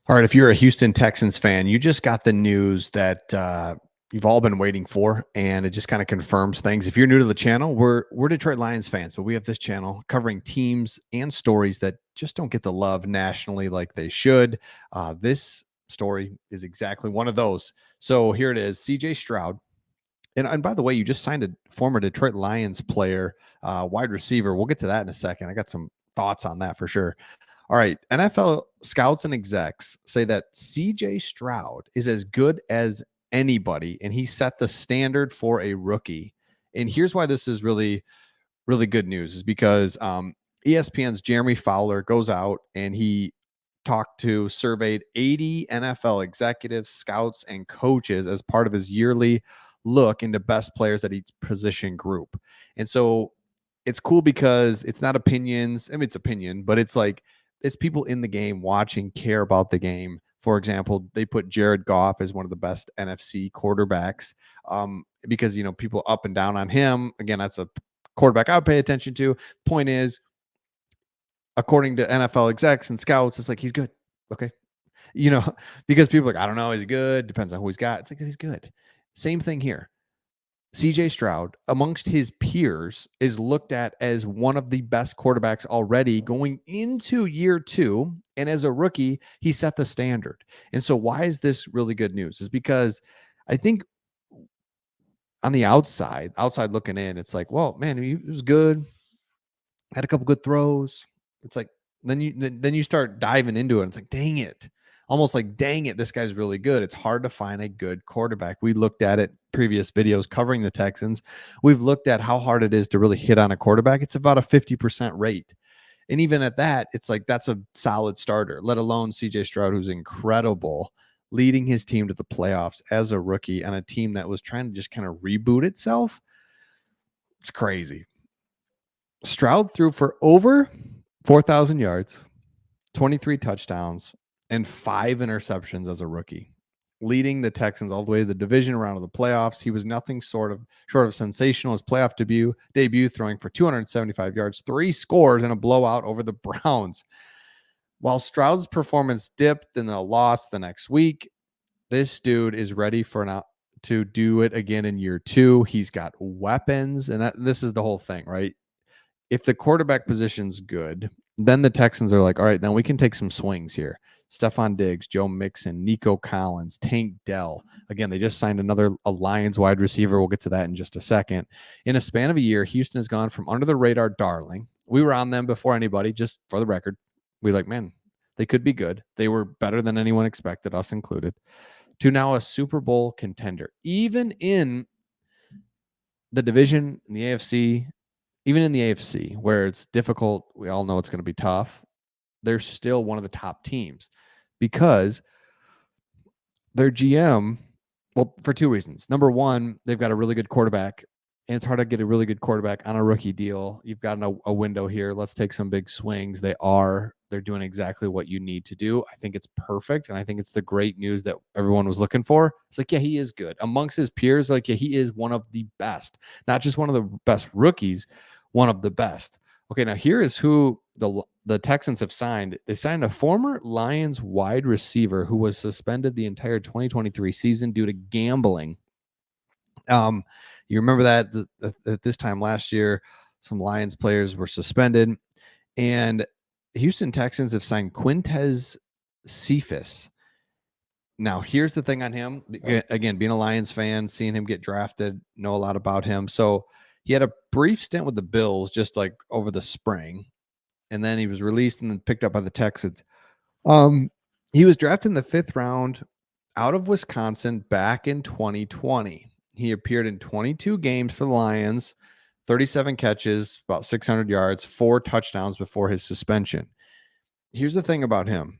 All right, if you're a Houston Texans fan, you just got the news that you've all been waiting for, and it just kind of confirms things. If you're new to the channel, we're Detroit Lions fans, but we have this channel covering teams and stories that just don't get the love nationally like they should. This story is exactly one of those. So here it is: C.J. Stroud. And by the way, you just signed a former Detroit Lions player, wide receiver. We'll get to that in a second. I got some thoughts on that for sure. All right. NFL scouts and execs say that CJ Stroud is as good as anybody, and he set the standard for a rookie. And here's why this is really, really good news is because ESPN's Jeremy Fowler goes out and he surveyed 80 NFL executives, scouts, and coaches as part of his yearly look into best players at each position group. And so it's cool because it's not opinions. I mean, it's opinion, but it's like it's people in the game watching, care about the game. For example, they put Jared Goff as one of the best NFC quarterbacks because, people up and down on him. Again, that's a quarterback I would pay attention to. Point is, according to NFL execs and scouts, it's like he's good. Okay. Because people are like, I don't know, is he good? Depends on who he's got. It's like he's good. Same thing here. CJ Stroud, amongst his peers, is looked at as one of the best quarterbacks already going into year two. And as a rookie, he set the standard. And so, why is this really good news? Is because I think on the outside looking in, it's like, well, man, he was good, had a couple good throws. It's like then you start diving into it. And it's like, dang it. Almost like, dang it, this guy's really good. It's hard to find a good quarterback. We looked at it previous videos covering the Texans. We've looked at how hard it is to really hit on a quarterback. It's about a 50% rate. And even at that, it's like that's a solid starter, let alone CJ Stroud, who's incredible, leading his team to the playoffs as a rookie on a team that was trying to just kind of reboot itself. It's crazy. Stroud threw for over 4,000 yards, 23 touchdowns, and 5 interceptions as a rookie, leading the Texans all the way to the division round of the playoffs. He was nothing short of sensational. His playoff debut throwing for 275 yards, 3 scores, and a blowout over the Browns. While Stroud's performance dipped in the loss the next week, this dude is ready to do it again in year 2. He's got weapons, and this is the whole thing, right? If the quarterback position's good, then the Texans are like, all right, then we can take some swings here. Stephon Diggs, Joe Mixon, Nico Collins, Tank Dell. Again, they just signed a Lions wide receiver. We'll get to that in just a second. In a span of a year, Houston has gone from under the radar darling. We were on them before anybody, just for the record. We like, man, they could be good. They were better than anyone expected, us included, to now a Super Bowl contender. Even in the division, in the AFC, even in the AFC, where it's difficult, we all know it's going to be tough, they're still one of the top teams because their GM, well, for 2 reasons. Number one, they've got a really good quarterback, and it's hard to get a really good quarterback on a rookie deal. You've got a window here. Let's take some big swings. They're doing exactly what you need to do. I think it's perfect, and I think it's the great news that everyone was looking for. It's like, yeah, he is good. Amongst his peers, like, yeah, he is one of the best. Not just one of the best rookies, one of the best. Okay, now here is who the Texans have signed. They signed a former Lions wide receiver who was suspended the entire 2023 season due to gambling. You remember that at this time last year, some Lions players were suspended, and Houston Texans have signed Quintez Cephas. Now, here's the thing on him. Again, being a Lions fan, seeing him get drafted, know a lot about him. So he had a brief stint with the Bills just like over the spring, and then he was released and then picked up by the Texans. He was drafted in the 5th round out of Wisconsin back in 2020. He appeared in 22 games for the Lions, 37 catches, about 600 yards, 4 touchdowns before his suspension. Here's the thing about him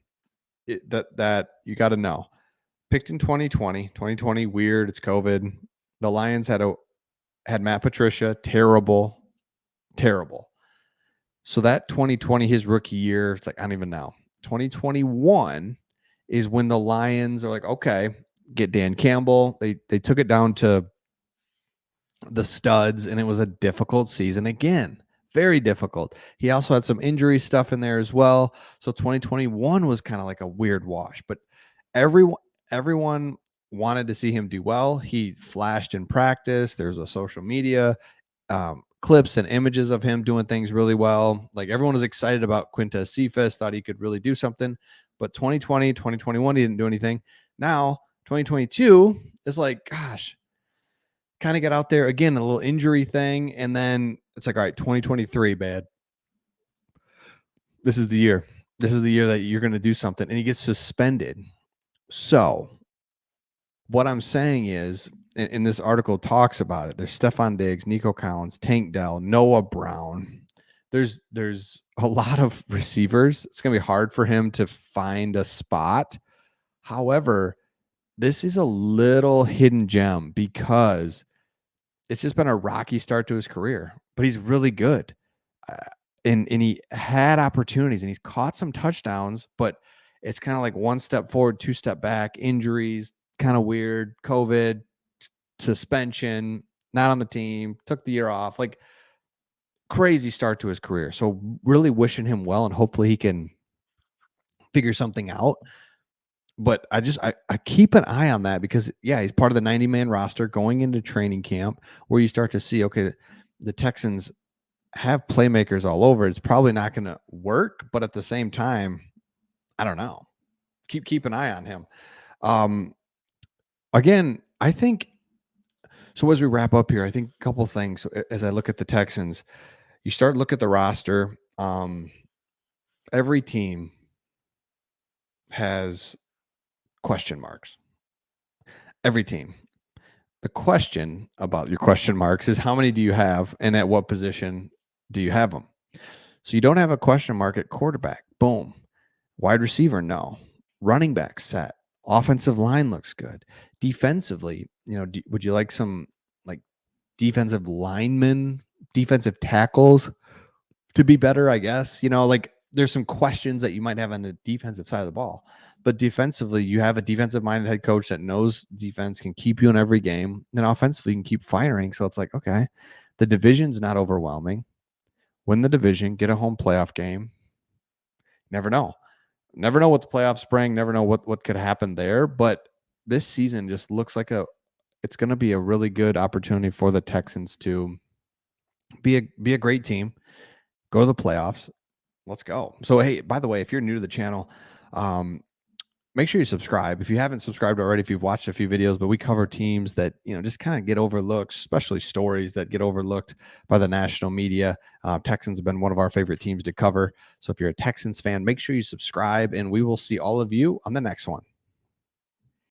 that you got to know. Picked in 2020, weird. It's COVID. The Lions had Matt Patricia, terrible. So that 2020, his rookie year, it's like, I don't even know. 2021 is when the Lions are like, okay, get Dan Campbell. They took it down to the studs, and it was a difficult season again. very difficult. He also had some injury stuff in there as well. So 2021 was kind of like a weird wash, but everyone wanted to see him do well. He flashed in practice. There's a social media clips and images of him doing things really well. Like everyone was excited about Quintez Cephas, thought he could really do something. But 2020, 2021, he didn't do anything. Now 2022 is like, gosh, kind of get out there again, a little injury thing. And then it's like, all right, 2023, bad. This is the year. This is the year that you're going to do something. And he gets suspended. So what I'm saying is, and this article talks about it. There's Stephon Diggs, Nico Collins, Tank Dell, Noah Brown. There's a lot of receivers. It's going to be hard for him to find a spot. However, this is a little hidden gem because it's just been a rocky start to his career, but he's really good. And he had opportunities and he's caught some touchdowns, but it's kind of like one step forward, two step back, injuries, kind of weird, COVID, suspension, not on the team, took the year off, like crazy start to his career. So really wishing him well and hopefully he can figure something out. But I keep an eye on that because yeah, he's part of the 90-man roster going into training camp where you start to see, okay, the Texans have playmakers all over. It's probably not going to work, but at the same time, I don't know. Keep an eye on him. Again, I think so. As we wrap up here, I think a couple of things as I look at the Texans, you start to look at the roster. Every team has question marks. Every team. The question about your question marks is how many do you have and at what position do you have them? So you don't have a question mark at quarterback. Boom. Wide receiver, no. Running back set. Offensive line looks good. Defensively, would you like some like defensive linemen, defensive tackles to be better? I guess like there's some questions that you might have on the defensive side of the ball, but defensively, you have a defensive-minded head coach that knows defense, can keep you in every game, and offensively, you can keep firing. So it's like, okay, the division's not overwhelming. Win the division, get a home playoff game. Never know. Never know what the playoffs bring. Never know what could happen there. But this season just looks like it's going to be a really good opportunity for the Texans to be a great team, go to the playoffs. Let's go. So, hey, by the way, if you're new to the channel, make sure you subscribe. If you haven't subscribed already, if you've watched a few videos, but we cover teams that, just kind of get overlooked, especially stories that get overlooked by the national media. Texans have been one of our favorite teams to cover. So if you're a Texans fan, make sure you subscribe and we will see all of you on the next one.